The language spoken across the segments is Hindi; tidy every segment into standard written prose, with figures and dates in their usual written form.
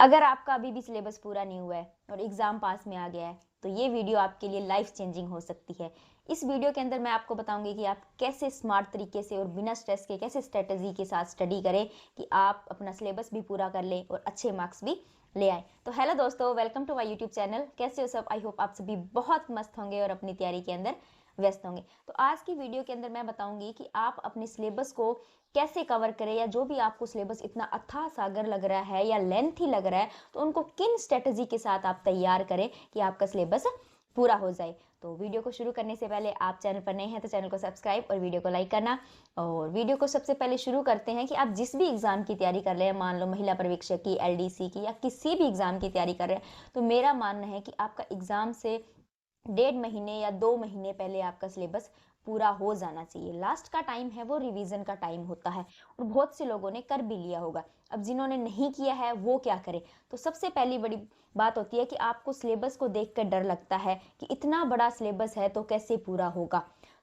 अगर आपका अभी भी सिलेबस पूरा नहीं हुआ है और एग्ज़ाम पास में आ गया है, तो ये वीडियो आपके लिए लाइफ चेंजिंग हो सकती है। इस वीडियो के अंदर मैं आपको बताऊंगी कि आप कैसे स्मार्ट तरीके से और बिना स्ट्रेस के कैसे स्ट्रेटजी के साथ स्टडी करें कि आप अपना सिलेबस भी पूरा कर लें और अच्छे मार्क्स भी ले आए। तो हेलो दोस्तों, welcome to my YouTube channel. कैसे हो सब? आई होप आप सभी बहुत मस्त होंगे और अपनी तैयारी के अंदर व्यस्त होंगे। तो आज की वीडियो के अंदर मैं बताऊंगी कि आप अपने सिलेबस को कैसे कवर करें, या जो भी आपको सिलेबस इतना अथाह सागर लग रहा है या लेंथी लग रहा है, तो उनको किन स्ट्रेटजी के साथ आप तैयार करें कि आपका सिलेबस पूरा हो जाए। तो वीडियो को शुरू करने से पहले आप चैनल पर नए हैं तो चैनल को सब्सक्राइब और वीडियो को लाइक करना। और वीडियो को सबसे पहले शुरू करते हैं कि आप जिस भी एग्जाम की तैयारी कर रहे हैं, मान लो महिला पर्यवेक्षक की, एलडीसी की, या किसी भी एग्जाम की तैयारी कर रहे हैं, तो मेरा मानना है कि आपका एग्जाम से 1.5 महीने या 2 महीने पहले आपका सिलेबस पूरा हो जाना चाहिए। लास्ट का टाइम है वो रिवीजन का टाइम होता है, और बहुत से लोगों ने कर भी लिया होगा। अब जिन्होंने नहीं किया है वो क्या करें? तो सबसे पहली बड़ी बात होती है कि आपको सिलेबस को देख कर डर लगता है कि इतना बड़ा सिलेबस है तो कैसे पूरा होगा।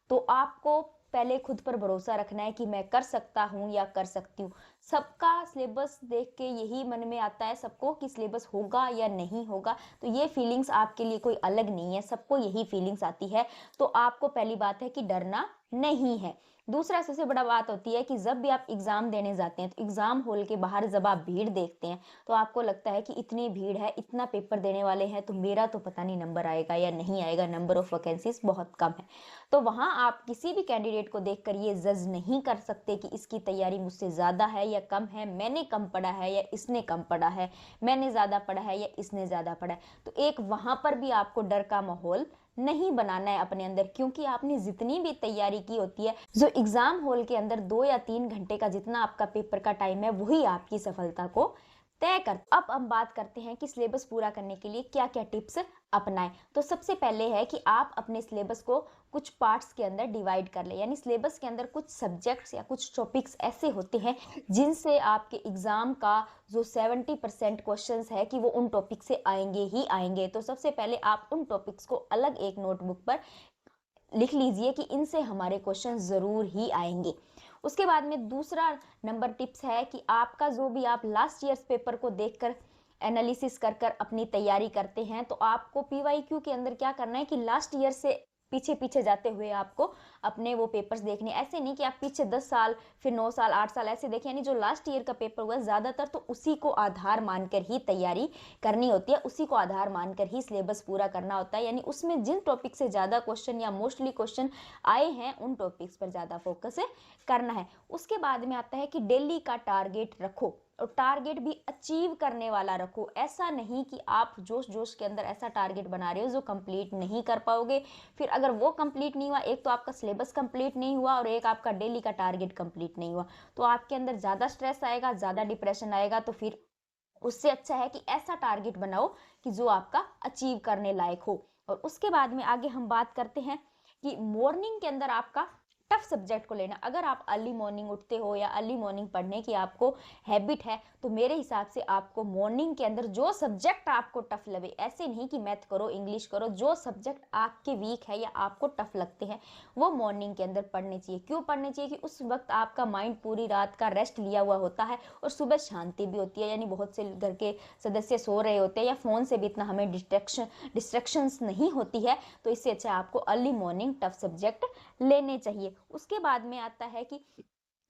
तो आपको पहले खुद पर भरोसा रखना है कि मैं कर सकता हूँ या कर सकती हूँ। सबका सिलेबस देख के यही मन में आता है सबको कि सिलेबस होगा या नहीं होगा। तो ये फीलिंग्स आपके लिए कोई अलग नहीं है, सबको यही फीलिंग्स आती है। तो आपको पहली बात है कि डरना नहीं है। दूसरा सबसे बड़ा बात होती है कि जब भी आप एग्जाम देने जाते हैं, तो एग्जाम हॉल के बाहर जब आप भीड़ देखते हैं, तो आपको लगता है कि इतनी भीड़ है, इतना पेपर देने वाले हैं, तो मेरा तो पता नहीं नंबर आएगा या नहीं आएगा, नंबर ऑफ वैकेंसीज बहुत कम है। तो वहां आप किसी भी कैंडिडेट को देखकर ये जज नहीं कर सकते कि इसकी तैयारी मुझसे ज्यादा है या कम है, मैंने कम पढ़ा है या इसने कम पढ़ा है, मैंने ज्यादा पढ़ा है या इसने ज्यादा पढ़ा है। तो एक वहां पर भी आपको डर का माहौल नहीं बनाना है अपने अंदर, क्योंकि आपने जितनी भी तैयारी की होती है, जो एग्जाम हॉल के अंदर 2 या 3 घंटे का जितना आपका पेपर का टाइम है, वही आपकी सफलता को तय कर। अब हम बात करते हैं कि सिलेबस पूरा करने के लिए क्या क्या टिप्स अपनाएं। तो सबसे पहले है कि आप अपने सिलेबस को कुछ पार्ट्स के अंदर डिवाइड कर ले, यानी सिलेबस के अंदर कुछ सब्जेक्ट्स या कुछ टॉपिक्स ऐसे होते हैं जिनसे आपके एग्जाम का जो 70% क्वेश्चन है कि वो उन टॉपिक से आएंगे ही आएंगे। तो सबसे पहले आप उन टॉपिक्स को अलग एक नोटबुक पर लिख लीजिए कि इनसे हमारे क्वेश्चन जरूर ही आएंगे। उसके बाद में दूसरा नंबर टिप्स है कि आपका जो भी आप लास्ट ईयर्स पेपर को देखकर एनालिसिस कर कर अपनी तैयारी करते हैं, तो आपको पीवाईक्यू के अंदर क्या करना है कि लास्ट ईयर से पीछे पीछे जाते हुए आपको अपने वो पेपर्स देखने। ऐसे नहीं कि आप पीछे 10 साल, फिर 9 साल, 8 साल ऐसे देखें, यानी जो लास्ट ईयर का पेपर हुआ ज्यादातर, तो उसी को आधार मानकर ही तैयारी करनी होती है, उसी को आधार मानकर ही सिलेबस पूरा करना होता है। यानी उसमें जिन टॉपिक से ज्यादा क्वेश्चन या मोस्टली क्वेश्चन आए हैं, उन टॉपिक्स पर ज्यादा फोकस करना है। उसके बाद में आता है कि डेली का टारगेट रखो, और टारगेट भी अचीव करने वाला रखो। ऐसा नहीं कि आप जोश जोश के अंदर ऐसा टारगेट बना रहे हो जो कंप्लीट नहीं कर पाओगे। फिर अगर वो कंप्लीट नहीं हुआ, एक तो आपका सिलेबस कंप्लीट नहीं हुआ और एक आपका डेली का टारगेट कंप्लीट नहीं हुआ, तो आपके अंदर ज्यादा स्ट्रेस आएगा, ज्यादा डिप्रेशन आएगा। तो फिर उससे अच्छा है कि ऐसा टारगेट बनाओ कि जो आपका अचीव करने लायक हो। और उसके बाद में आगे हम बात करते हैं कि मॉर्निंग के अंदर आपका टफ सब्जेक्ट को लेना। अगर आप अर्ली मॉर्निंग उठते हो या अर्ली मॉर्निंग पढ़ने की आपको हैबिट है, तो मेरे हिसाब से आपको मॉर्निंग के अंदर जो सब्जेक्ट आपको टफ लगे, ऐसे नहीं कि मैथ करो, इंग्लिश करो, जो सब्जेक्ट आपके वीक है या आपको टफ लगते हैं, वो मॉर्निंग के अंदर पढ़ने चाहिए। क्यों पढ़ने चाहिए? कि उस वक्त आपका माइंड पूरी रात का रेस्ट लिया हुआ होता है और सुबह शांति भी होती है, यानी बहुत से घर के सदस्य सो रहे होते हैं या फोन से भी इतना हमें डिस्ट्रैक्शंस नहीं होती है। तो इससे अच्छा आपको अर्ली मॉर्निंग टफ सब्जेक्ट लेने चाहिए। उसके बाद में आता है कि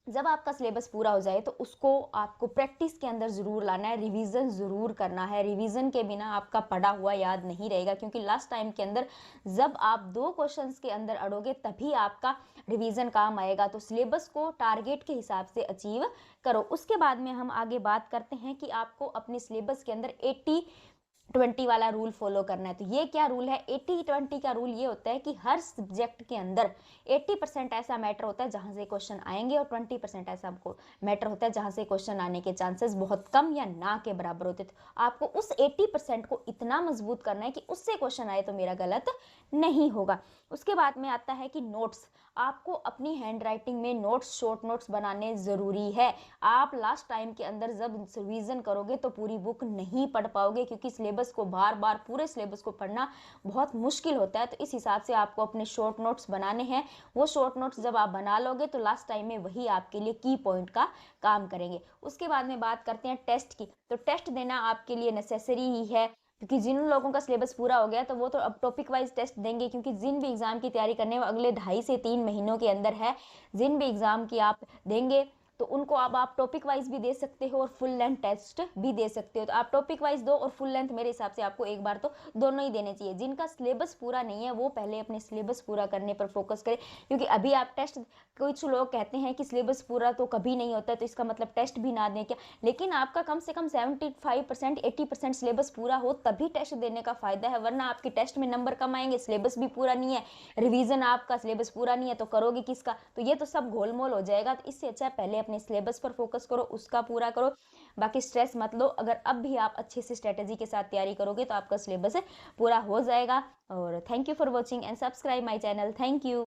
जब आपका सिलेबस पूरा हो जाए, तो उसको आपको प्रैक्टिस के अंदर जरूर लाना है, रिवीजन जरूर करना है। रिवीजन के बिना आपका पढ़ा हुआ याद नहीं रहेगा, क्योंकि लास्ट टाइम के अंदर जब आप 2 क्वेश्चंस के अंदर अड़ोगे तभी आपका रिवीजन काम आएगा। तो सिलेबस को टारगेट के हिसाब से अचीव करो। उसके बाद में हम आगे बात करते हैं कि आपको अपने सिलेबस के अंदर 80-20 वाला रूल फॉलो करना है। तो ये क्या रूल है? 80-20 का रूल ये होता है कि हर सब्जेक्ट के अंदर 80% ऐसा मैटर होता है जहां से क्वेश्चन आएंगे, और 20% ऐसा मैटर होता है जहां से क्वेश्चन आने के चांसेस बहुत कम या ना के बराबर होते हैं। तो आपको उस 80% को इतना मजबूत करना है कि उससे क्वेश्चन आए तो मेरा गलत नहीं होगा। उसके बाद में आता है कि नोट्स। आपको अपनी हैंड राइटिंग में नोट्स, शॉर्ट नोट्स बनाने जरूरी है। आप लास्ट टाइम के अंदर जब रिवीजन करोगे तो पूरी बुक नहीं पढ़ पाओगे, क्योंकि सिलेबस सिलेबस को बार बार पूरे सिलेबस को पढ़ना बहुत मुश्किल होता है। तो इस हिसाब से आपको अपने शॉर्ट नोट्स बनाने हैं। वो शॉर्ट नोट्स जब आप बना लोगे तो लास्ट टाइम में वही आपके लिए की पॉइंट का काम करेंगे। उसके बाद में बात करते हैं टेस्ट की। तो टेस्ट देना आपके लिए नेसेसरी ही है, क्योंकि जिन लोगों का सिलेबस पूरा हो गया तो वो तो अब टॉपिक वाइज टेस्ट देंगे, क्योंकि जिन भी एग्जाम की तैयारी करने में अगले 2.5 से 3 महीनों के अंदर है, जिन भी एग्जाम की आप देंगे तो उनको अब आप टॉपिक वाइज भी दे सकते हो और फुल लेंथ टेस्ट भी दे सकते हो। तो आप टॉपिक वाइज दो और फुल लेंथ, मेरे हिसाब से आपको एक बार तो दोनों ही देने चाहिए। जिनका सिलेबस पूरा नहीं है वो पहले अपने सिलेबस पूरा करने पर फोकस करें, क्योंकि अभी आप टेस्ट, कुछ लोग कहते हैं कि सिलेबस पूरा तो कभी नहीं होता तो इसका मतलब टेस्ट भी ना दें क्या, लेकिन आपका कम से कम 75% 80% सिलेबस पूरा हो तभी टेस्ट देने का फायदा है, वरना आपके टेस्ट में नंबर कम आएंगे, सिलेबस भी पूरा नहीं है, रिवीजन आपका, सिलेबस पूरा नहीं है तो करोगे किसका, तो ये तो सब गोलमोल हो जाएगा। तो इससे अच्छा पहले अपने सिलेबस पर फोकस करो, उसका पूरा करो, बाकी स्ट्रेस मत लो। अगर अब भी आप अच्छे से स्ट्रेटेजी के साथ तैयारी करोगे तो आपका सिलेबस पूरा हो जाएगा। और thank you for watching and subscribe my channel. Thank you.